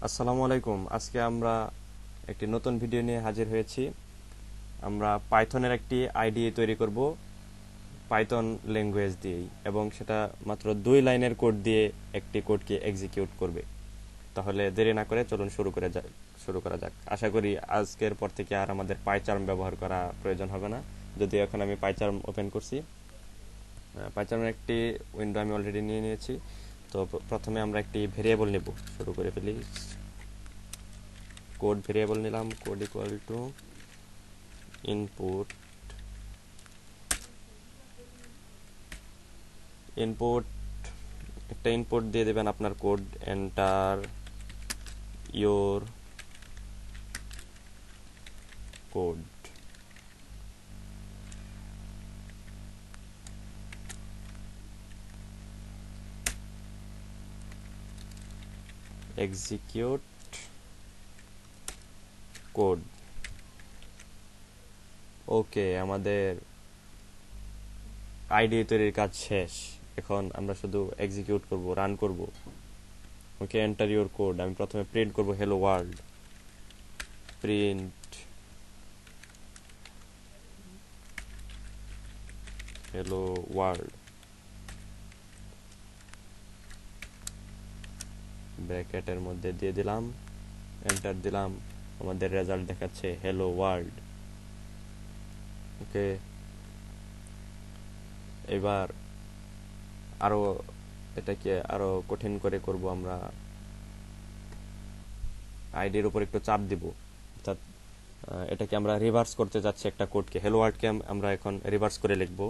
আসসালামু আলাইকুম। আজকে আমরা একটি নতুন ভিডিও নিয়ে হাজির হয়েছি। আমরা পাইথনের একটি আইডিই তৈরি করব পাইথন ল্যাঙ্গুয়েজ দিয়েই, এবং সেটা মাত্র 2 লাইনের কোড দিয়ে একটি কোডকে এক্সিকিউট করবে। তাহলে দেরি না করে চলুন শুরু করা যাক। আশা করি আজকের পর থেকে আর আমাদের পাইচার্ম ব্যবহার করা প্রয়োজন হবে না, যদিও এখন আমি পাইচার্ম ওপেন করছি। পাইচার্মের একটি উইন্ডো আমি অলরেডি নিয়ে নিয়েছি। তো প্রথমে আমরা একটি ভেরিয়েবল নেব। শুরু করে ফেলি। কোড ভেরিয়েবল নিলাম। Code equal to input. Input একটা ইনপুট দিয়ে দেবেন আপনার code. Enter your code. Execute code. Okay, আমাদের আইডি তৈরির কাজ শেষ। এখন আমরা শুধু এক্সিকিউট করব, রান করব। ওকে, এন্টার ইওর কোড। আমি প্রথমে প্রিন্ট করব hello world. Print hello world ব্র্যাকেটের মধ্যে দিয়ে দিলাম, এন্টার দিলাম। আমাদের রেজাল্ট দেখাচ্ছে হ্যালো ওয়ার্ল্ড। ওকে, এবার আরো এটাকে আরো কঠিন করে করব। আমরা আইডির উপর একটু চাপ দিব, অর্থাৎ এটাকে আমরা রিভার্স করতে যাচ্ছি। একটা কোডকে, হ্যালো ওয়ার্ল্ডকে আমরা এখন রিভার্স করে লিখব।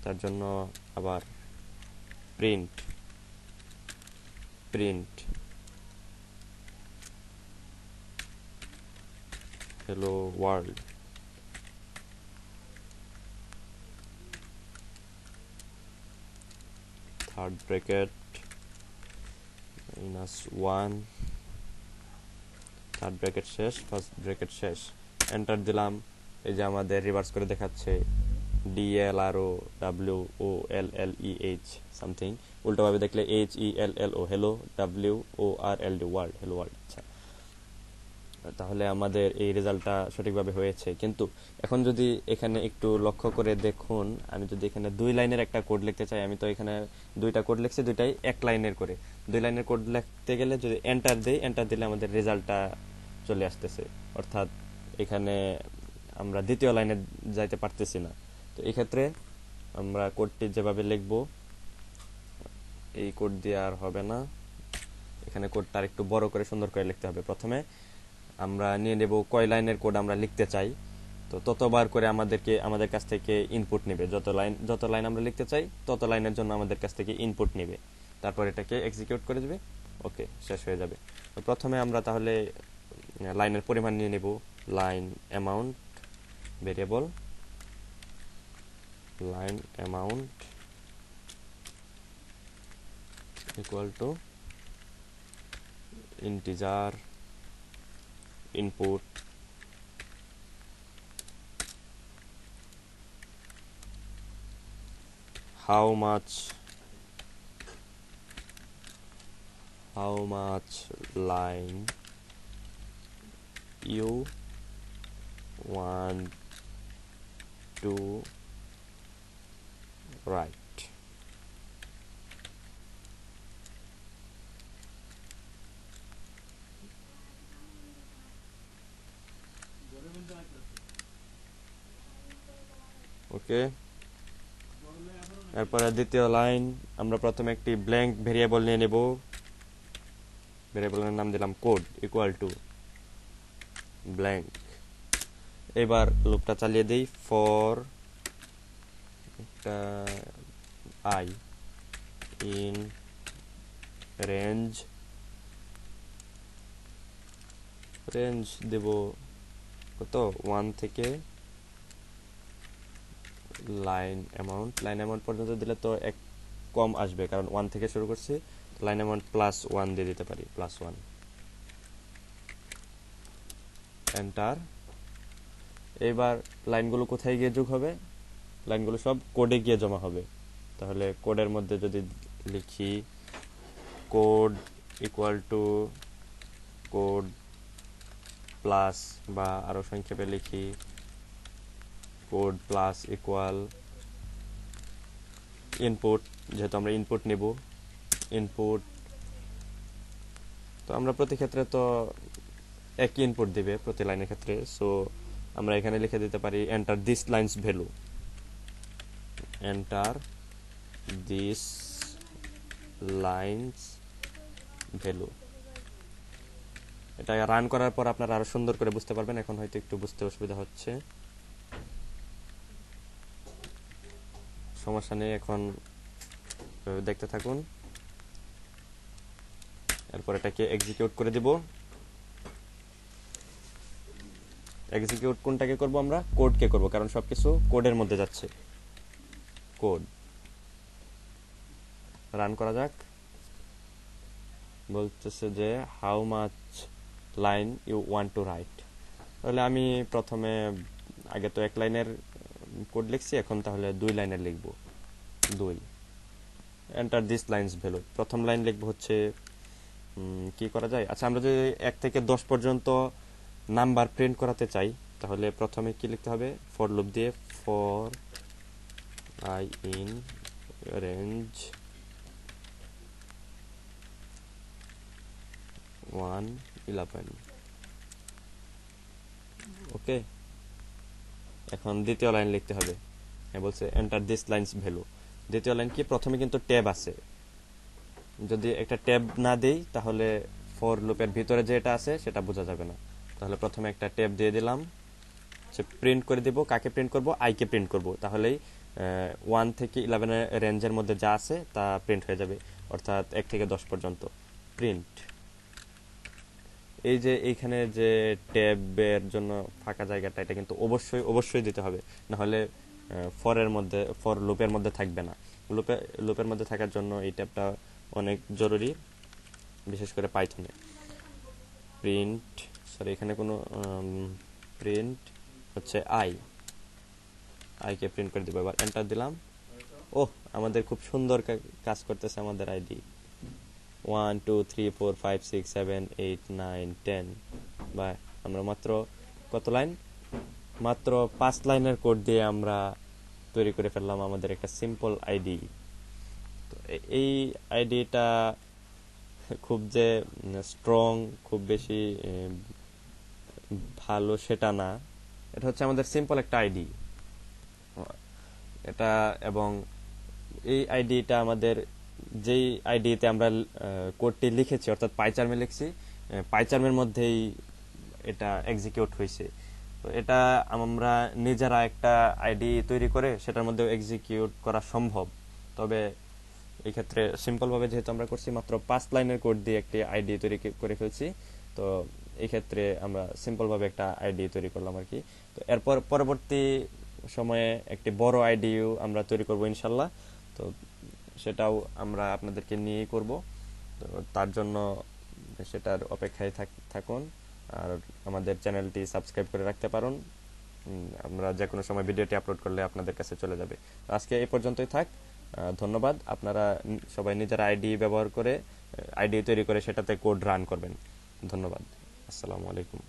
তার জন্য আবার print print hello world. Third bracket -1। Third bracket শেষ, ফার্স্ট ব্র্যাকেট শেষ। এন্টার দিলাম। এই যে আমাদের রিভার্স করে দেখাচ্ছে DLROWOLLEH সামথিং। উল্টোভাবে দেখলে HELLO, hello, WORLD, world, hello world. আচ্ছা, তাহলে আমাদের এই রেজাল্টটা সঠিকভাবে হয়েছে। কিন্তু এখন যদি এখানে একটু লক্ষ্য করে দেখুন, আমি যদি এখানে 2 লাইনের একটা কোড লিখতে চাই, আমি তো এখানে 2টা কোড লিখছি, 2টাই 1 লাইনের করে। 2 লাইনের কোড লিখতে গেলে যদি এন্টার দেই, এন্টার দিলে আমাদের রেজাল্টটা চলে আসতেছে, অর্থাৎ এখানে আমরা দ্বিতীয় লাইনে যাইতে পারতেছি না। তো এই ক্ষেত্রে আমরা কোডটি যেভাবে লিখব, এই কোড দিয়ে আর হবে না। এখানে কোডটা আর একটু বড় করে সুন্দর করে লিখতে হবে। প্রথমে আমরা নিয়ে নেব কয় লাইনের কোড আমরা লিখতে চাই। তো ততবার করে আমাদের কাছ থেকে ইনপুট নেবে। যত লাইন আমরা লিখতে চাই তত লাইনের জন্য আমাদের কাছ থেকে ইনপুট নেবে। তারপর এটাকে এক্সিকিউট করে দেবে। ওকে, শেষ হয়ে যাবে। তো প্রথমে আমরা তাহলে লাইনের পরিমাণ নিয়ে নেব। Line amount variable, line amount equal to integer input how much line you want to write. ওকে, এরপরে দ্বিতীয় লাইন আমরা প্রথমে একটি ব্ল্যাঙ্ক ভেরিয়েবল নিয়ে নেব। ভেরিয়েবলের নাম দিলাম কোড ইকুয়াল টু ব্ল্যাঙ্ক। এবার লুপটা চালিয়ে দেই। ফর I in range দেব কত, 1 থেকে লাইন অ্যামাউন্ট পর্যন্ত দিলে তো এক কম আসবে, কারণ 1 থেকে শুরু করছি। লাইন অ্যামাউন্ট +1 দিয়ে দিতে পারি, +1। এন্টার। এবার লাইনগুলো কোথায় গিয়ে যোগ হবে? লাইনগুলো সব কোডে গিয়ে জমা হবে। তাহলে কোডের মধ্যে যদি লিখি code equal two code plus, বা আরো সংক্ষেপে লিখি কোড প্লাস ইকুয়াল ইনপুট, যেহেতু আমরা ইনপুট নেব, ইনপুট তো আমরা প্রতি ক্ষেত্রে তো একই ইনপুট দিবে প্রতি লাইনের ক্ষেত্রে, সো আমরা এখানে লিখে দিতে পারি enter this lines value, enter this lines value. এটা রান করার পর আপনারা আরো সুন্দর করে বুঝতে পারবেন, এখন হয়তো একটু বুঝতে অসুবিধা হচ্ছে, সমস্যা নেই, এখন দেখতে থাকুন। এরপর এটাকে এক্সিকিউট করে দিব। এক্সিকিউট কোনটাকে করব আমরা? কোডকে করব, কারণ সবকিছু কোডের মধ্যে যাচ্ছে। কোড রান করা যাক। বলতেছে যে how much line you want to write. তাহলে আমি প্রথমে আগে তো এক লাইনের কোড লিখছি, এখন তাহলে 2 লাইনের লিখব। 2 এন্টার দিস লাইনস ভ্যালু। প্রথম লাইন লিখব হচ্ছে কি করা যায়, আচ্ছা আমরা যদি 1 থেকে 10 পর্যন্ত নাম্বার প্রিন্ট করাতে চাই, তাহলে প্রথমে কি লিখতে হবে? ফর লুপ দিয়ে ফর I in range 1 11। ওকে, এখন দ্বিতীয় লাইন লিখতে হবে। বলছে এন্টার দিস লাইনস ভ্যালু। দ্বিতীয় লাইন কি? প্রথমে কিন্তু ট্যাব আছে, যদি একটা ট্যাব না দেই তাহলে ফর লুপের ভিতরে যেটা আছে সেটা বোঝা যাবে না। তাহলে প্রথমে একটা ট্যাব দিয়ে দিলাম, প্রিন্ট করে দিব। কাকে প্রিন্ট করব? আই কে প্রিন্ট করব। তাহলেই 1 থেকে 11 এর রেঞ্জের মধ্যে যা আছে তা প্রিন্ট হয়ে যাবে, অর্থাৎ 1 থেকে 10 পর্যন্ত প্রিন্ট। এই যে এইখানে যে ট্যাবের জন্য ফাঁকা জায়গাটা, এটা কিন্তু অবশ্যই দিতে হবে, না হলে ফর লুপের মধ্যে থাকবে না। লুপের মধ্যে থাকার জন্য এই ট্যাবটা অনেক জরুরি, বিশেষ করে পাইথনে। প্রিন্ট, সরি এখানে কোনো প্রিন্ট হচ্ছে আই কে প্রিন্ট করে দিব। এবার এন্টার দিলাম। ওহ, আমাদের খুব সুন্দর কাজ করতেছে আমাদের আইডি। 1 2 3 4 5 6 7 8 9 10। বা আমরা মাত্র কত লাইন? মাত্র 5 লাইনের কোড দিয়ে আমরা তৈরি করে ফেললাম আমাদের একটা সিম্পল আইডি। তো এই আইডিটা খুব যে স্ট্রং, খুব বেশি ভালো সেটা না, এটা হচ্ছে আমাদের সিম্পল একটা আইডি এটা। এবং এই আইডিটা আমাদের যেই আইডিতে আমরা কোডটি লিখেছি, অর্থাৎ পাইচার্মে লিখছি, পাইচার্মের মধ্যেই এটা এক্সিকিউট হয়েছে। তো এটা আমরা নিজেরা একটা আইডি তৈরি করে সেটার মধ্যে এক্সিকিউট করা সম্ভব, তবে এই ক্ষেত্রে সিম্পল ভাবে যেহেতু আমরা করছি, মাত্র 5 লাইনের কোড দিয়ে একটি আইডি তৈরি করে ফেলছি, তো এই ক্ষেত্রে আমরা সিম্পল ভাবে একটা আইডি তৈরি করলাম আর কি। তো এরপর পরবর্তী সময়ে একটি বড় আইডিও আমরা তৈরি করব ইনশাল্লাহ। তো সেটাও আমরা আপনাদেরকে নিয়েই করব, তো তার জন্য সেটার অপেক্ষায় থাকুন, আর আমাদের চ্যানেলটি সাবস্ক্রাইব করে রাখতে পারেন। আমরা যে কোনো সময় ভিডিওটি আপলোড করলে আপনাদের কাছে চলে যাবে। আজকে এই পর্যন্তই থাক। ধন্যবাদ। আপনারা সবাই নিজের আইডি ব্যবহার করে আইডি তৈরি করে সেটাতে কোড রান করবেন। ধন্যবাদ। আসসালামু আলাইকুম।